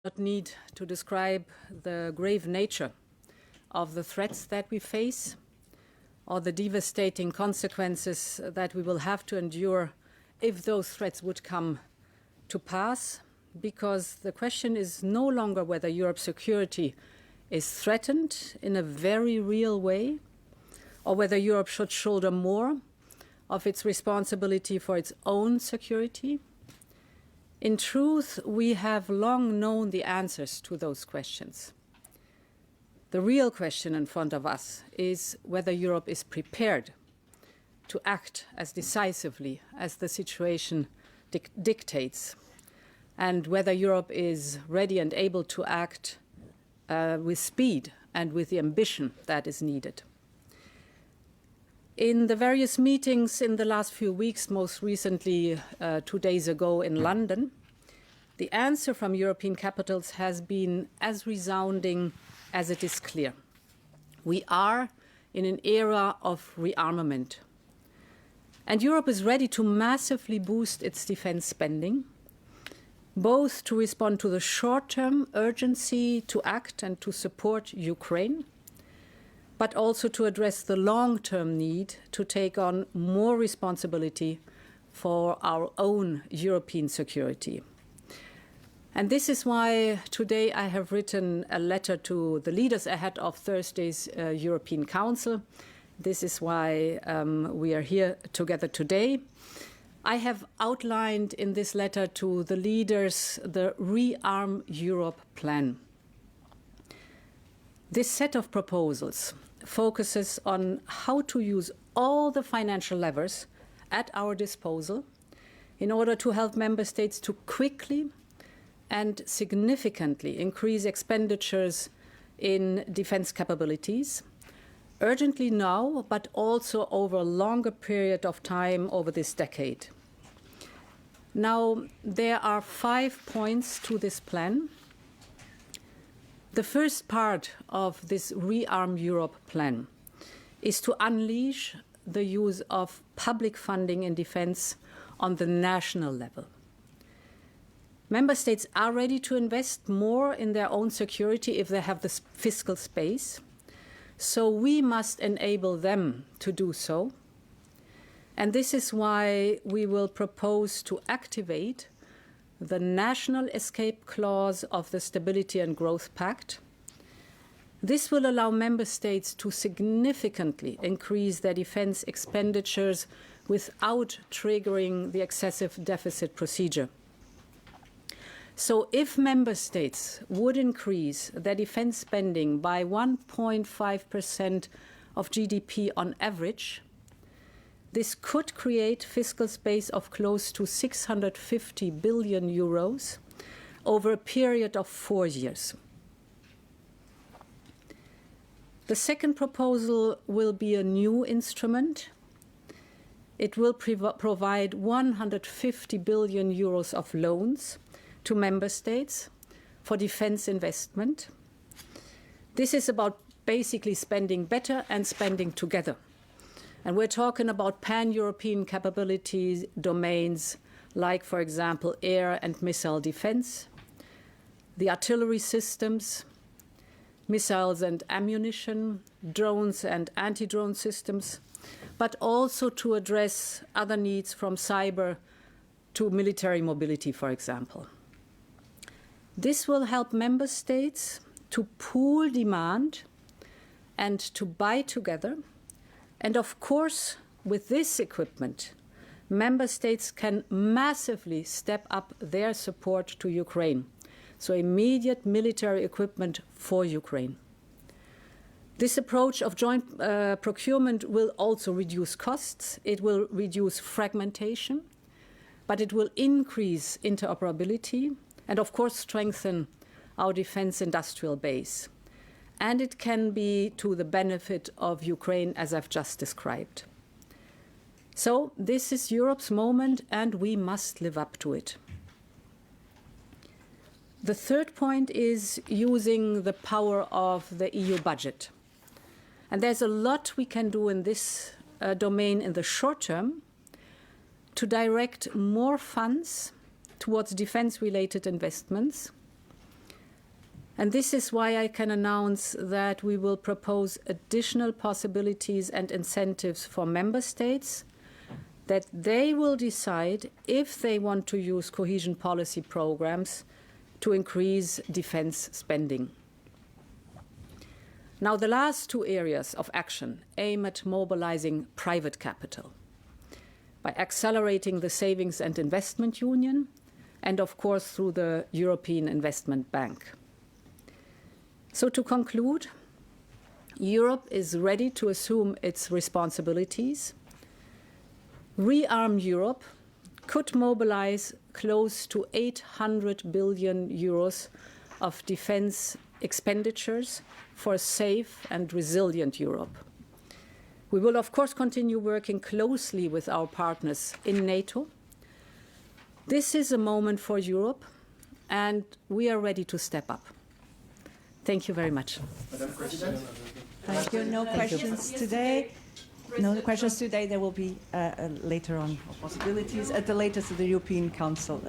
Not need to describe the grave nature of the threats that we face or the devastating consequences that we will have to endure if those threats would come to pass, because the question is no longer whether Europe's security is threatened in a very real way or whether Europe should shoulder more of its responsibility for its own security. In truth, we have long known the answers to those questions. The real question in front of us is whether Europe is prepared to act as decisively as the situation dictates, and whether Europe is ready and able to act with speed and with the ambition that is needed. In the various meetings in the last few weeks, most recently 2 days ago in London, the answer from European capitals has been as resounding as it is clear. We are in an era of rearmament. And Europe is ready to massively boost its defense spending, both to respond to the short-term urgency to act and to support Ukraine, but also to address the long-term need to take on more responsibility for our own European security. And this is why today I have written a letter to the leaders ahead of Thursday's European Council. This is why we are here together today. I have outlined in this letter to the leaders the Rearm Europe plan. This set of proposals focuses on how to use all the financial levers at our disposal in order to help member states to quickly and significantly increase expenditures in defense capabilities, urgently now, but also over a longer period of time over this decade. Now, there are 5 points to this plan. The first part of this Rearm Europe plan is to unleash the use of public funding in defense on the national level. Member states are ready to invest more in their own security if they have the fiscal space, so we must enable them to do so. And this is why we will propose to activate the national escape clause of the Stability and Growth Pact. This will allow member states to significantly increase their defense expenditures without triggering the excessive deficit procedure. So if member states would increase their defense spending by 1.5% of GDP on average, this could create fiscal space of close to 650 billion euros over a period of 4 years. The second proposal will be a new instrument. It will provide 150 billion euros of loans to member states for defense investment. This is about basically spending better and spending together. And we're talking about pan-European capabilities domains like, for example, air and missile defense, the artillery systems, missiles and ammunition, drones and anti-drone systems, but also to address other needs from cyber to military mobility, for example. This will help member states to pool demand and to buy together. And of course, with this equipment, member states can massively step up their support to Ukraine. So immediate military equipment for Ukraine. This approach of joint procurement will also reduce costs. It will reduce fragmentation, but it will increase interoperability and, of course, strengthen our defense industrial base. And it can be to the benefit of Ukraine, as I've just described. So this is Europe's moment, and we must live up to it. The third point is using the power of the EU budget. And there's a lot we can do in this domain in the short term to direct more funds towards defense-related investments, And this is why I can announce that we will propose additional possibilities and incentives for member states, that they will decide if they want to use cohesion policy programs to increase defense spending. Now, the last two areas of action aim at mobilizing private capital by accelerating the Savings and Investment Union and, of course, through the European Investment Bank. So to conclude, Europe is ready to assume its responsibilities. Rearm Europe could mobilize close to 800 billion euros of defense expenditures for a safe and resilient Europe. We will, of course, continue working closely with our partners in NATO. This is a moment for Europe, and we are ready to step up. Thank you very much. Madam President. Thank you. No questions today. No questions today. There will be later on possibilities at the latest of the European Council.